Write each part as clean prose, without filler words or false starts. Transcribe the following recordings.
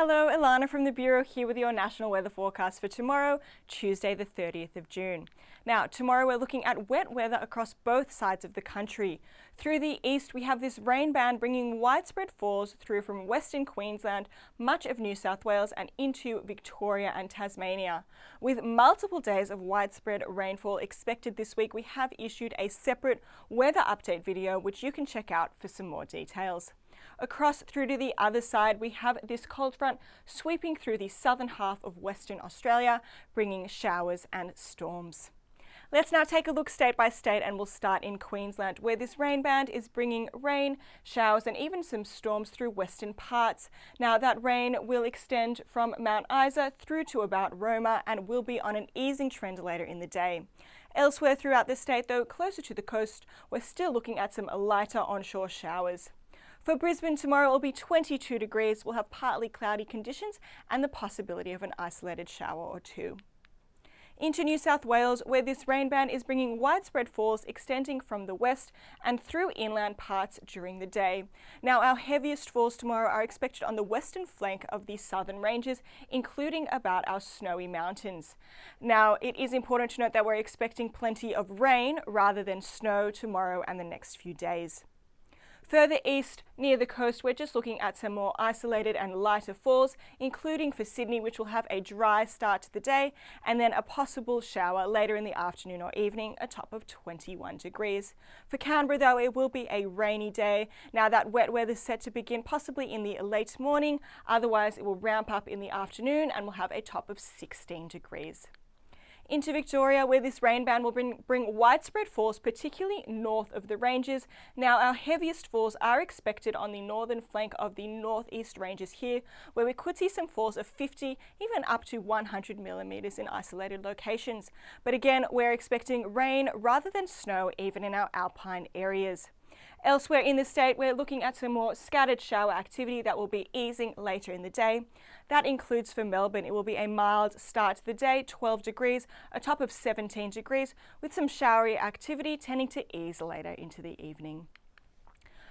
Hello, Ilana from the Bureau here with your national weather forecast for tomorrow, Tuesday the 30th of June. Now, tomorrow we're looking at wet weather across both sides of the country. Through the east, we have this rain band bringing widespread falls through from Western Queensland, much of New South Wales and into Victoria and Tasmania. With multiple days of widespread rainfall expected this week, we have issued a separate weather update video which you can check out for some more details. Across through to the other side, we have this cold front sweeping through the southern half of Western Australia, bringing showers and storms. Let's now take a look state by state, and we'll start in Queensland, where this rain band is bringing rain, showers and even some storms through western parts. Now that rain will extend from Mount Isa through to about Roma and will be on an easing trend later in the day. Elsewhere throughout the state, though closer to the coast, we're still looking at some lighter onshore showers. For Brisbane, tomorrow it will be 22 degrees. We'll have partly cloudy conditions and the possibility of an isolated shower or two. Into New South Wales, where this rain band is bringing widespread falls extending from the west and through inland parts during the day. Now, our heaviest falls tomorrow are expected on the western flank of the southern ranges, including about our snowy mountains. Now, it is important to note that we're expecting plenty of rain rather than snow tomorrow and the next few days. Further east, near the coast, we're just looking at some more isolated and lighter falls, including for Sydney, which will have a dry start to the day, and then a possible shower later in the afternoon or evening, a top of 21 degrees. For Canberra, though, it will be a rainy day. Now, that wet weather is set to begin possibly in the late morning, otherwise it will ramp up in the afternoon and we'll have a top of 16 degrees. Into Victoria, where this rain band will bring widespread falls, particularly north of the ranges. Now, our heaviest falls are expected on the northern flank of the northeast ranges here, where we could see some falls of 50, even up to 100 millimetres in isolated locations. But again, we're expecting rain rather than snow, even in our alpine areas. Elsewhere in the state, we're looking at some more scattered shower activity that will be easing later in the day. That includes for Melbourne, it will be a mild start to the day, 12 degrees, a top of 17 degrees, with some showery activity tending to ease later into the evening.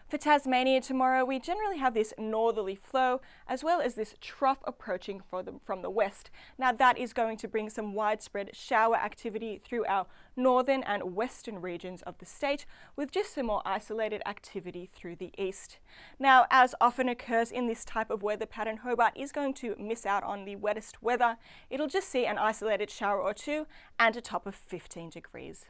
For Tasmania tomorrow, we generally have this northerly flow as well as this trough approaching from the west. Now that is going to bring some widespread shower activity through our northern and western regions of the state, with just some more isolated activity through the east. Now, as often occurs in this type of weather pattern, Hobart is going to miss out on the wettest weather. It'll just see an isolated shower or two and a top of 15 degrees.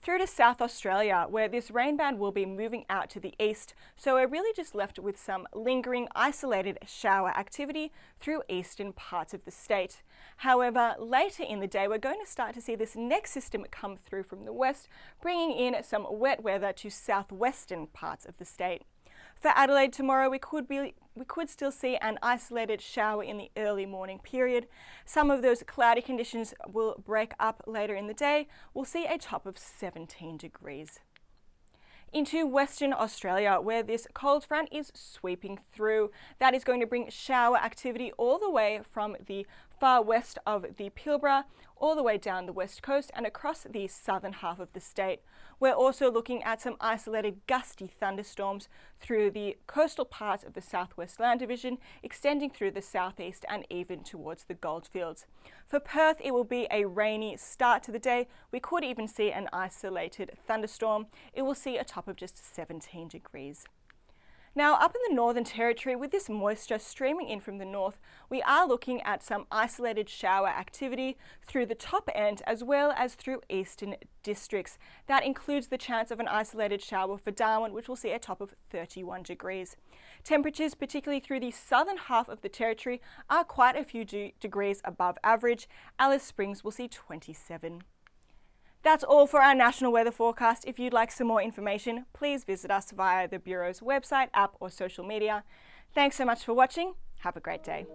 Through to South Australia, where this rain band will be moving out to the east, so we're really just left with some lingering isolated shower activity through eastern parts of the state. However, later in the day, we're going to start to see this next system come through from the west, bringing in some wet weather to southwestern parts of the state. For Adelaide tomorrow, we could still see an isolated shower in the early morning period. Some of those cloudy conditions will break up later in the day. We'll see a top of 17 degrees. Into Western Australia, where this cold front is sweeping through. That is going to bring shower activity all the way from the far west of the Pilbara, all the way down the west coast and across the southern half of the state. We're also looking at some isolated gusty thunderstorms through the coastal parts of the Southwest Land Division, extending through the southeast and even towards the Goldfields. For Perth, it will be a rainy start to the day. We could even see an isolated thunderstorm. It will see a top of just 17 degrees. Now, up in the Northern Territory, with this moisture streaming in from the north, we are looking at some isolated shower activity through the top end as well as through eastern districts. That includes the chance of an isolated shower for Darwin, which will see a top of 31 degrees. Temperatures, particularly through the southern half of the territory, are quite a few degrees above average. Alice Springs will see 27. That's all for our national weather forecast. If you'd like some more information, please visit us via the Bureau's website, app or social media. Thanks so much for watching. Have a great day.